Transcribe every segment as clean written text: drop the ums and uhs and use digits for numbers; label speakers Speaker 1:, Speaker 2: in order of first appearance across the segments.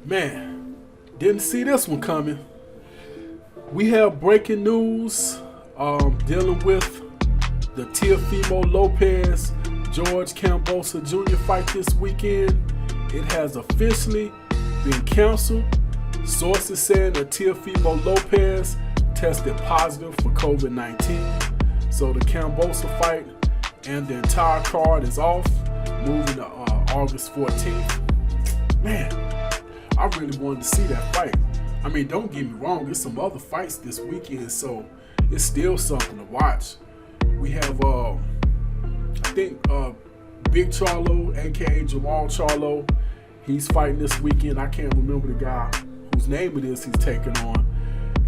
Speaker 1: Man, didn't see this one coming. We have breaking news dealing with the Teofimo Lopez, George Kambosos Jr. fight this weekend. It has officially been canceled. Sources saying that Teofimo Lopez tested positive for COVID-19. So the Kambosos fight and the entire card is off, moving to August 14th. Man, I really wanted to see that fight. I mean, don't get me wrong, there's some other fights this weekend, so it's still something to watch. We have, I think, Big Charlo, aka Jamal Charlo. He's fighting this weekend. I can't remember the guy whose name it is he's taking on.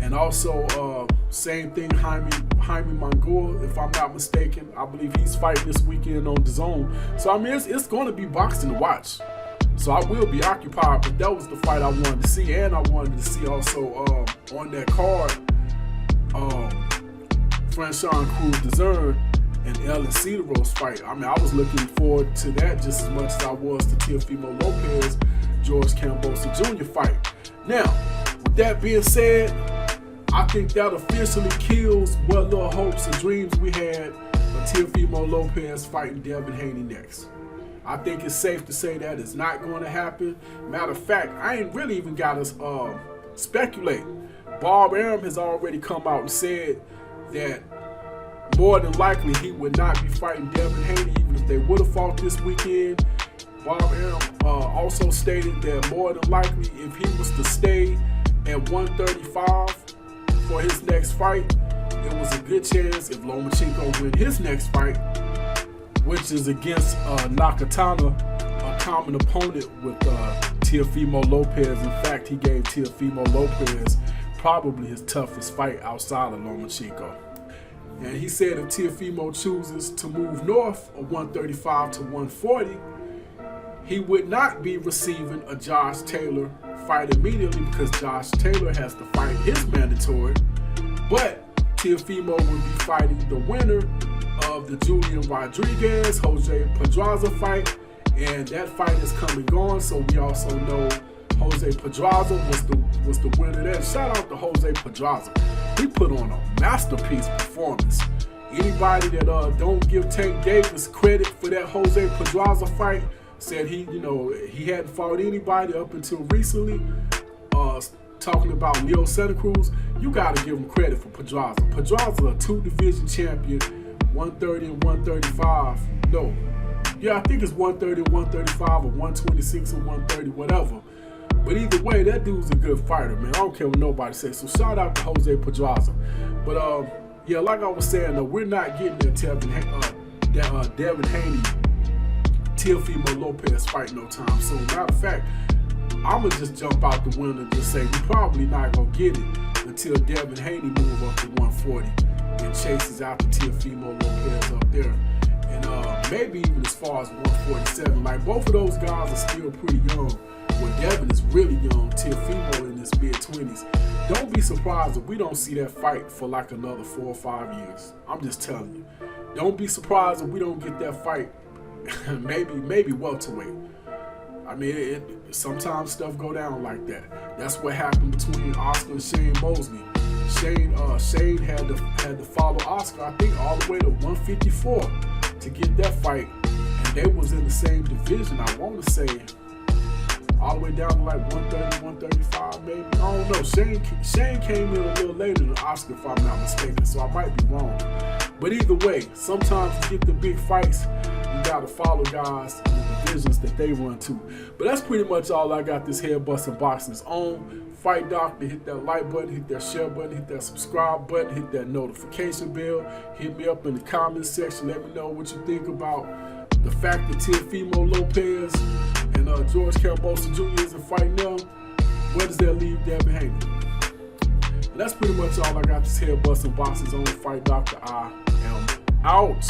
Speaker 1: And also, same thing, Haney Mangul, if I'm not mistaken. I believe he's fighting this weekend on DAZN. So, I mean, it's going to be boxing to watch. So I will be occupied, but that was the fight I wanted to see. And I wanted to see also on that card, Franchon Cruz-Dezurn and Ellen Cedero's fight. I mean, I was looking forward to that just as much as I was to Teofimo Lopez, George Kambosos Jr. fight. Now, with that being said, I think that officially kills what little hopes and dreams we had of Teofimo Lopez fighting Devin Haney next. I think it's safe to say that it's not going to happen. Matter of fact, I ain't really even got to speculate. Bob Arum has already come out and said that more than likely he would not be fighting Devin Haney even if they would have fought this weekend. Bob Arum also stated that more than likely if he was to stay at 135 for his next fight, it was a good chance if Lomachenko win his next fight, which is against Nakatana, a common opponent with Teofimo Lopez. In fact, he gave Teofimo Lopez probably his toughest fight outside of Lomachenko. And he said if Teofimo chooses to move north of 135 to 140, he would not be receiving a Josh Taylor fight immediately because Josh Taylor has to fight his mandatory. But Teofimo would be fighting the winner of the Julian Rodriguez, Jose Pedraza fight, and that fight is come and gone. So we also know Jose Pedraza was the winner there. Shout out to Jose Pedraza. He put on a masterpiece performance. Anybody that don't give Tank Davis credit for that Jose Pedraza fight said he hadn't fought anybody up until recently. Talking about Leo Santa Cruz, you got to give him credit for Pedraza. Pedraza a 2-division champion. 130 and 135. No. Yeah, I think it's 130 and 135 or 126 and 130, whatever. But either way, that dude's a good fighter, man. I don't care what nobody says. So shout out to Jose Pedraza. But yeah, like I was saying, though, we're not getting that Devin Haney, Teofimo Lopez fight no time soon. Matter of fact, I'm going to just jump out the window and just say we're probably not going to get it until Devin Haney move up to 140. And chases out the Teofimo Lopez up there. And maybe even as far as 147. Like, both of those guys are still pretty young. Well, Devin is really young. Teofimo in his mid-20s. Don't be surprised if we don't see that fight for like another 4 or 5 years. I'm just telling you. Don't be surprised if we don't get that fight maybe welterweight. I mean, sometimes stuff go down like that. That's what happened between Oscar and Shane Mosley. Shane had to follow Oscar, I think, all the way to 154 to get that fight, and they was in the same division. I want to say all the way down to like 130, 135, maybe. I don't know. Shane came in a little later than Oscar, if I'm not mistaken, so I might be wrong. But either way, sometimes to get the big fights, you got to follow guys in the divisions that they run to. But that's pretty much all I got this Head Busting Boxing's on. Fight Doctor, hit that like button, hit that share button, hit that subscribe button, hit that notification bell. Hit me up in the comments section. Let me know what you think about the fact that Teofimo Lopez and George Kambosos Jr. isn't fighting now. Where does that leave Devin Haney? And that's pretty much all I got this Head Busting Boxing's on. Fight Doctor, I am out.